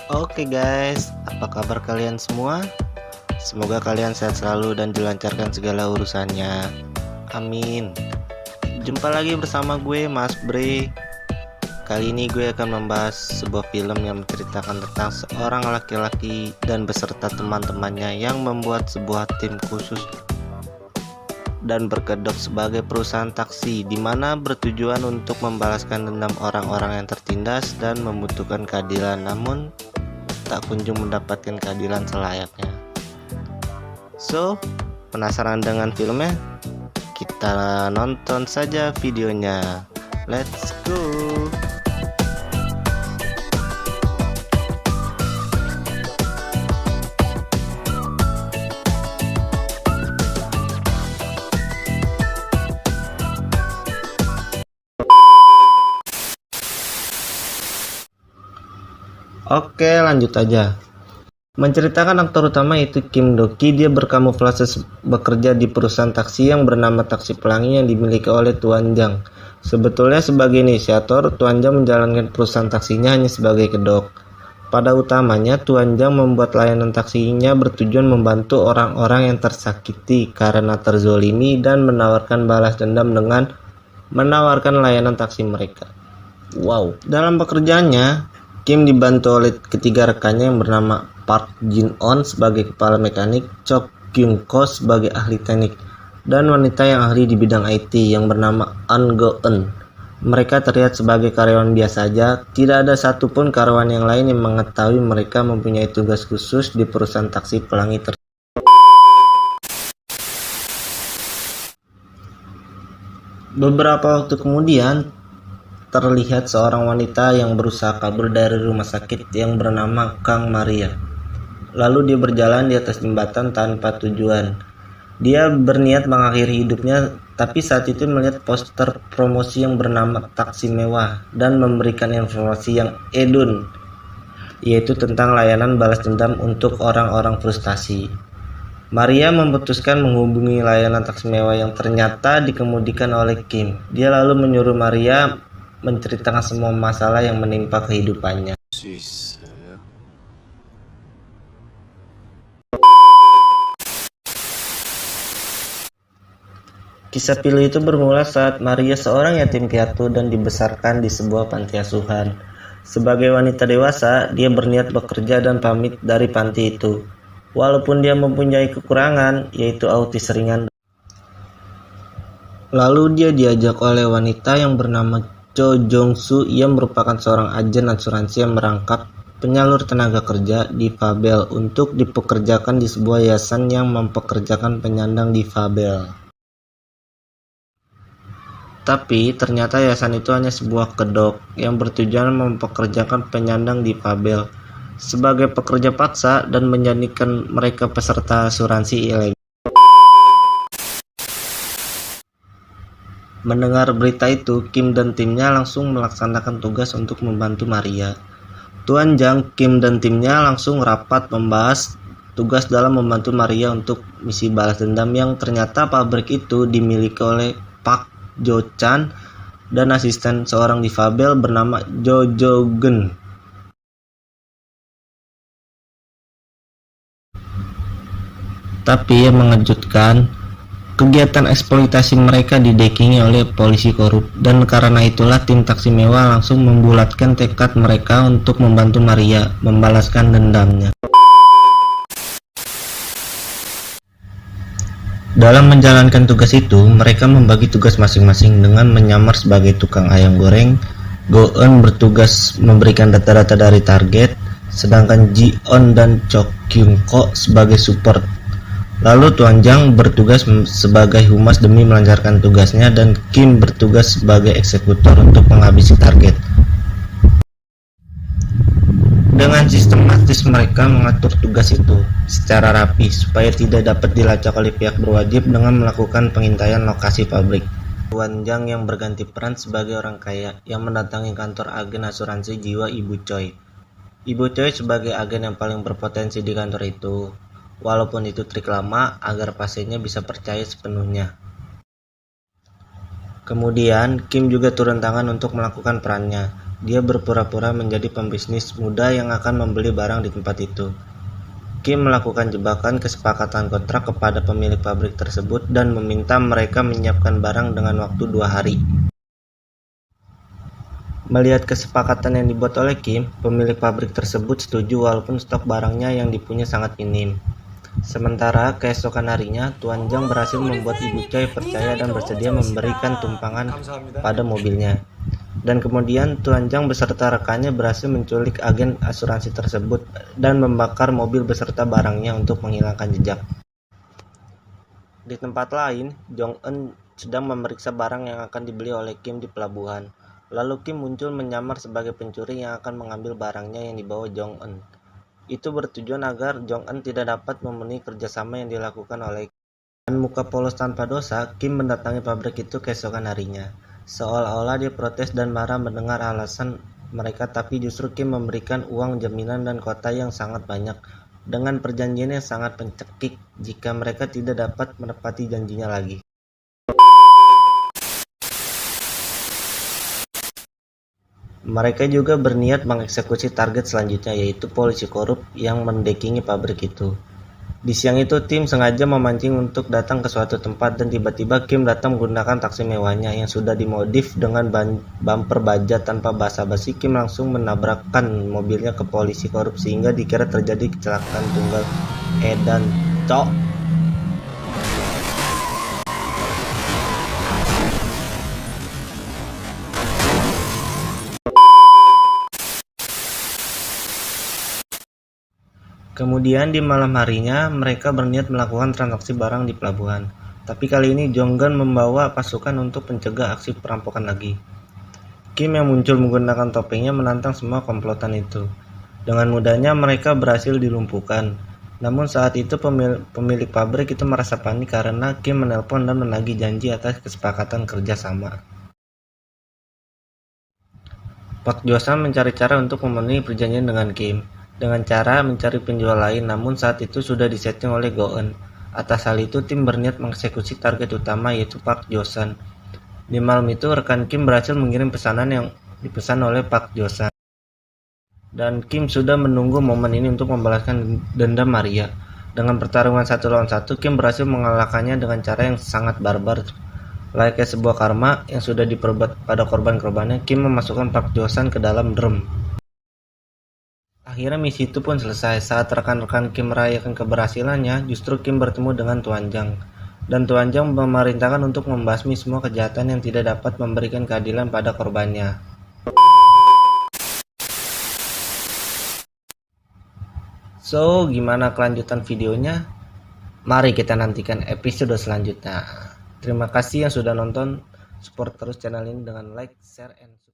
Oke guys, apa kabar kalian semua? Semoga kalian sehat selalu dan dilancarkan segala urusannya. Amin. Jumpa lagi bersama gue Mas Bre. Kali ini gue akan membahas sebuah film yang menceritakan tentang seorang laki-laki dan beserta teman-temannya yang membuat sebuah tim khusus dan berkedok sebagai perusahaan taksi, di mana bertujuan untuk membalaskan dendam orang-orang yang tertindas dan membutuhkan keadilan, namun tak kunjung mendapatkan keadilan selayaknya. So, penasaran dengan filmnya? Kita nonton saja videonya. Let's go. Oke, lanjut aja. Menceritakan aktor utama yaitu Kim Do-ki. Dia berkamuflase bekerja di perusahaan taksi yang bernama Taksi Pelangi yang dimiliki oleh Tuan Jang. Sebetulnya sebagai inisiator, Tuan Jang menjalankan perusahaan taksinya hanya sebagai kedok. Pada utamanya, Tuan Jang membuat layanan taksinya bertujuan membantu orang-orang yang tersakiti karena terzolimi dan menawarkan balas dendam dengan menawarkan layanan taksi mereka. Wow, dalam pekerjaannya, Kim dibantu oleh ketiga rekannya yang bernama Park Jin-on sebagai kepala mekanik, Chok Kyung-ko sebagai ahli teknik, dan wanita yang ahli di bidang IT yang bernama An Go-eun. Mereka terlihat sebagai karyawan biasa saja, tidak ada satupun karyawan yang lain yang mengetahui mereka mempunyai tugas khusus di perusahaan taksi pelangi tersebut. Beberapa waktu kemudian, terlihat seorang wanita yang berusaha kabur dari rumah sakit yang bernama Kang Maria. Lalu dia berjalan di atas jembatan tanpa tujuan. Dia berniat mengakhiri hidupnya, tapi saat itu melihat poster promosi yang bernama Taksi Mewah dan memberikan informasi yang edun, yaitu tentang layanan balas dendam untuk orang-orang frustasi. Maria memutuskan menghubungi layanan taksi mewah yang ternyata dikemudikan oleh Kim. Dia lalu menyuruh Maria menceritakan semua masalah yang menimpa kehidupannya. Kisah pilu itu bermula saat Maria seorang yatim piatu dan dibesarkan di sebuah panti asuhan. Sebagai wanita dewasa, dia berniat bekerja dan pamit dari panti itu. Walaupun dia mempunyai kekurangan, yaitu autis ringan. Lalu dia diajak oleh wanita yang bernama Cho Jong-soo. Ia merupakan seorang agen asuransi yang merangkap penyalur tenaga kerja difabel untuk dipekerjakan di sebuah yayasan yang mempekerjakan penyandang difabel. Tapi ternyata yayasan itu hanya sebuah kedok yang bertujuan mempekerjakan penyandang difabel sebagai pekerja paksa dan menjadikan mereka peserta asuransi ilegal. Mendengar berita itu, Kim dan timnya langsung melaksanakan tugas untuk membantu Maria. Tuan Jang, Kim dan timnya langsung rapat membahas tugas dalam membantu Maria untuk misi balas dendam yang ternyata pabrik itu dimiliki oleh Park Jo-chan dan asisten seorang difabel bernama Jo Jo-geun. Tapi yang mengejutkan, kegiatan eksploitasi mereka didekingi oleh polisi korup, dan karena itulah tim taksi mewah langsung membulatkan tekad mereka untuk membantu Maria membalaskan dendamnya. Dalam menjalankan tugas itu, mereka membagi tugas masing-masing dengan menyamar sebagai tukang ayam goreng. Go-eun bertugas memberikan data-data dari target, sedangkan Ji-on dan Chok Kyung-ko sebagai support. Lalu Tuan Jang bertugas sebagai humas demi melancarkan tugasnya, dan Kim bertugas sebagai eksekutor untuk menghabisi target. Dengan sistematis mereka mengatur tugas itu secara rapi supaya tidak dapat dilacak oleh pihak berwajib dengan melakukan pengintaian lokasi pabrik. Tuan Jang yang berganti peran sebagai orang kaya yang mendatangi kantor agen asuransi jiwa Ibu Choi. Ibu Choi sebagai agen yang paling berpotensi di kantor itu. Walaupun itu trik lama agar pasiennya bisa percaya sepenuhnya. Kemudian, Kim juga turun tangan untuk melakukan perannya. Dia berpura-pura menjadi pembisnis muda yang akan membeli barang di tempat itu. Kim melakukan jebakan kesepakatan kontrak kepada pemilik pabrik tersebut dan meminta mereka menyiapkan barang dengan waktu 2 hari. Melihat kesepakatan yang dibuat oleh Kim, pemilik pabrik tersebut setuju walaupun stok barangnya yang dipunya sangat minim. Sementara keesokan harinya, Tuan Zhang berhasil membuat Ibu Choi percaya dan bersedia memberikan tumpangan pada mobilnya. Dan kemudian Tuan Zhang beserta rekannya berhasil menculik agen asuransi tersebut dan membakar mobil beserta barangnya untuk menghilangkan jejak. Di tempat lain, Jong-eun sedang memeriksa barang yang akan dibeli oleh Kim di pelabuhan. Lalu Kim muncul menyamar sebagai pencuri yang akan mengambil barangnya yang dibawa Jong-eun. Itu bertujuan agar Jong-eun tidak dapat memenuhi kerjasama yang dilakukan oleh Kim. Dan muka polos tanpa dosa, Kim mendatangi pabrik itu keesokan harinya. Seolah-olah dia protes dan marah mendengar alasan mereka, tapi justru Kim memberikan uang jaminan dan kuota yang sangat banyak, dengan perjanjian yang sangat mencekik jika mereka tidak dapat menepati janjinya lagi. Mereka juga berniat mengeksekusi target selanjutnya, yaitu polisi korup yang mendekingi pabrik itu. Di siang itu, tim sengaja memancing untuk datang ke suatu tempat dan tiba-tiba Kim datang menggunakan taksi mewahnya yang sudah dimodif dengan bumper baja. Tanpa basa-basi, Kim langsung menabrakkan mobilnya ke polisi korup sehingga dikira terjadi kecelakaan tunggal. Edan cok. Kemudian di malam harinya, mereka berniat melakukan transaksi barang di pelabuhan. Tapi kali ini Jong-gun membawa pasukan untuk mencegah aksi perampokan lagi. Kim yang muncul menggunakan topengnya menantang semua komplotan itu. Dengan mudahnya mereka berhasil dilumpuhkan. Namun saat itu pemilik pabrik itu merasa panik karena Kim menelpon dan menagih janji atas kesepakatan kerja sama. Park Jo-san mencari cara untuk memenuhi perjanjian dengan Kim, dengan cara mencari penjual lain, namun saat itu sudah disetting oleh Go-eun. Atas hal itu, tim berniat mengeksekusi target utama, yaitu Park Jo-san. Di malam itu, rekan Kim berhasil mengirim pesanan yang dipesan oleh Park Jo-san. Dan Kim sudah menunggu momen ini untuk membalaskan dendam Maria. Dengan pertarungan 1 lawan 1, Kim berhasil mengalahkannya dengan cara yang sangat barbar. Layaknya sebuah karma yang sudah diperbuat pada korban-korbannya, Kim memasukkan Park Jo-san ke dalam drum. Akhirnya misi itu pun selesai. Saat rekan-rekan Kim merayakan keberhasilannya, justru Kim bertemu dengan Tuan Zhang. Dan Tuan Zhang memerintahkan untuk membasmi semua kejahatan yang tidak dapat memberikan keadilan pada korbannya. So, gimana kelanjutan videonya? Mari kita nantikan episode selanjutnya. Terima kasih yang sudah nonton. Support terus channel ini dengan like, share, and subscribe.